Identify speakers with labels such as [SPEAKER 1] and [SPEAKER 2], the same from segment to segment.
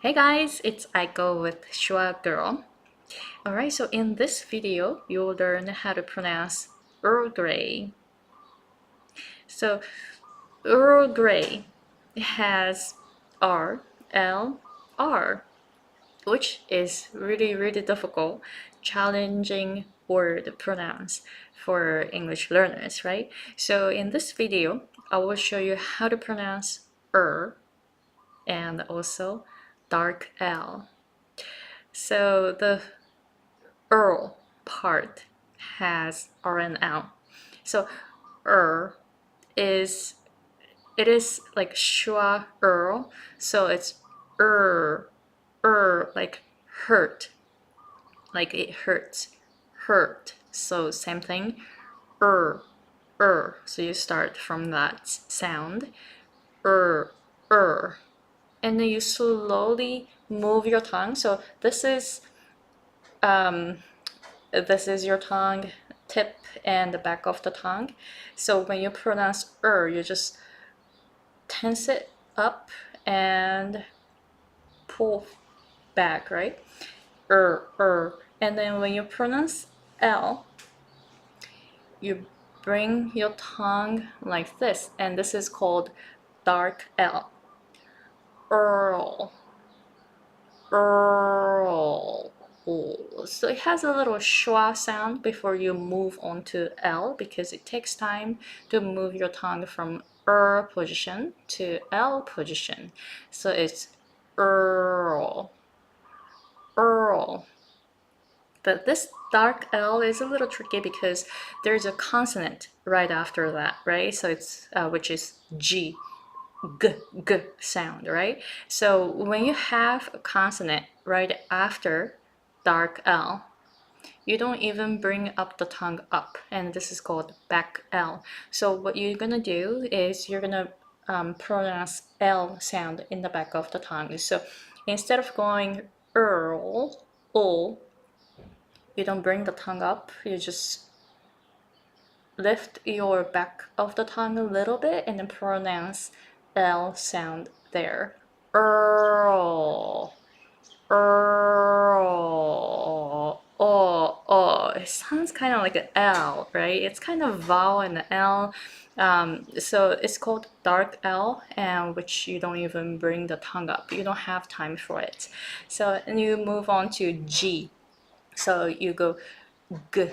[SPEAKER 1] Hey guys, it's Aiko with Shua Girl. Alright, so in this video, you'll learn how to pronounce Earl Grey. So Earl Grey has R, L, R, which is really difficult, challenging word to pronounce for English learners, right? So in this video, I will show you how to pronounce and also dark L. So the Earl part has R and L. So is like Shua Earl, so it's like hurt, like it hurts, hurt. So same thing, so you start from that sound, and then you slowly move your tongue. So this is your tongue tip and the back of the tongue. So when you pronounce you just tense it up and pull back, right? And then when you pronounce L, you bring your tongue like this, and this is called dark L. Earl. So it has a little schwa sound before you move on to L, because it takes time to move your tongue from position to L position. So it's Earl. But this dark L is a little tricky because there's a consonant right after that, right? So it's which is G. G sound, right? So when you have a consonant right after dark L, you don't even bring up the tongue up, and this is called back L. So what you're gonna do is you're gonna pronounce L sound in the back of the tongue. So instead of going Earl, you don't bring the tongue up, you just lift your back of the tongue a little bit and then pronounce L sound there. Earl. It sounds kind of like an L, right? It's kind of vowel and L. So it's called dark L, and which you don't even bring the tongue up. You don't have time for it. So and you move on to G. So you go G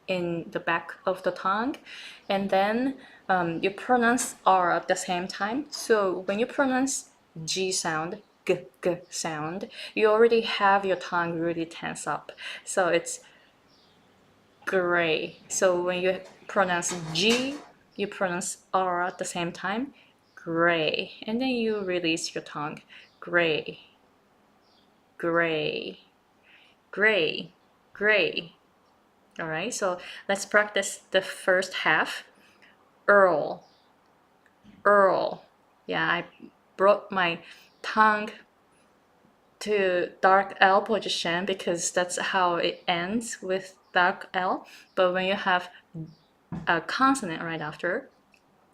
[SPEAKER 1] in the back of the tongue, and then you pronounce R at the same time. So when you pronounce G sound, G sound, you already have your tongue really tense up. So it's gray. So when you pronounce G, you pronounce R at the same time, gray, and then you release your tongue, gray. All right, so let's practice the first half. Earl. Yeah, I brought my tongue to dark L position because that's how it ends with dark L. But when you have a consonant right after,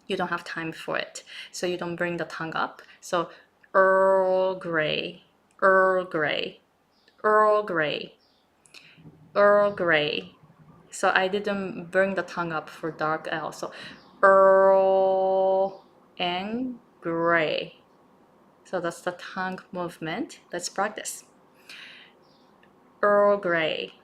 [SPEAKER 1] you don't have time for it. So you don't bring the tongue up. So Earl Grey. So I didn't bring the tongue up for dark L. So Earl and Grey. So that's the tongue movement. Let's practice. Earl Grey.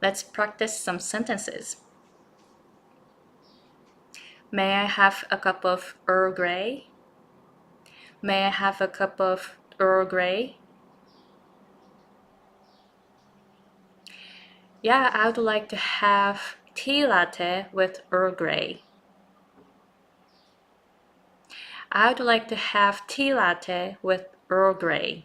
[SPEAKER 1] Let's practice some sentences. May I have a cup of Earl Grey? May I have a cup of Earl Grey? Yeah, I would like to have tea latte with Earl Grey. I would like to have tea latte with Earl Grey.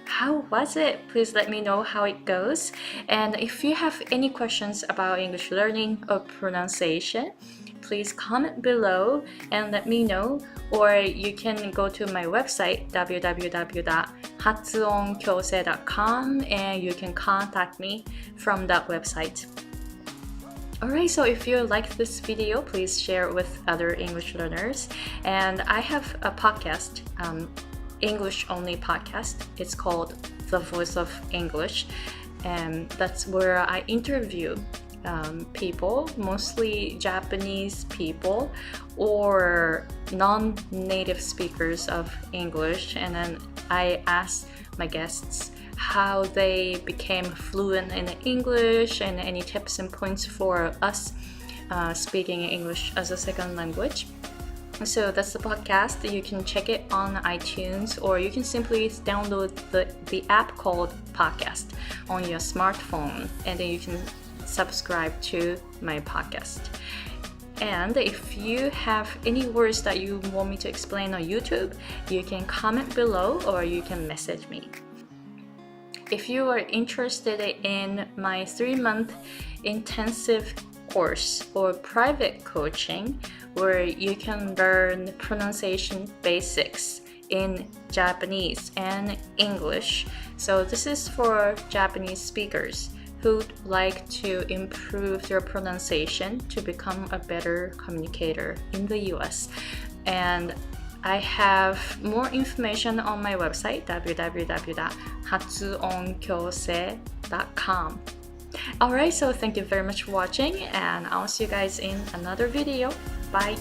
[SPEAKER 1] How was it? Please let me know how it goes. And if you have any questions about English learning or pronunciation, please comment below and let me know. Or you can go to my website www.発音矯正.com and you can contact me from that website. Alright, so if you like this video, please share it with other English learners. And I have a podcast, English only podcast. It's called The Voice of English, and that's where I interview people, mostly Japanese people or non-native speakers of English, and then I ask my guests how they became fluent in English and any tips and points for us speaking English as a second language. So that's the podcast. You can check it on iTunes, or you can simply download the app called Podcast on your smartphone, and then you can subscribe to my podcast. And if you have any words that you want me to explain on YouTube, you can comment below or you can message me. If you are interested in my 3-month intensive course or private coaching where you can learn pronunciation basics in Japanese and English, so this is for Japanese speakers who'd like to improve their pronunciation to become a better communicator in the US. And I have more information on my website, www.発音矯正.com. Alright, so thank you very much for watching, and I'll see you guys in another video. Bye!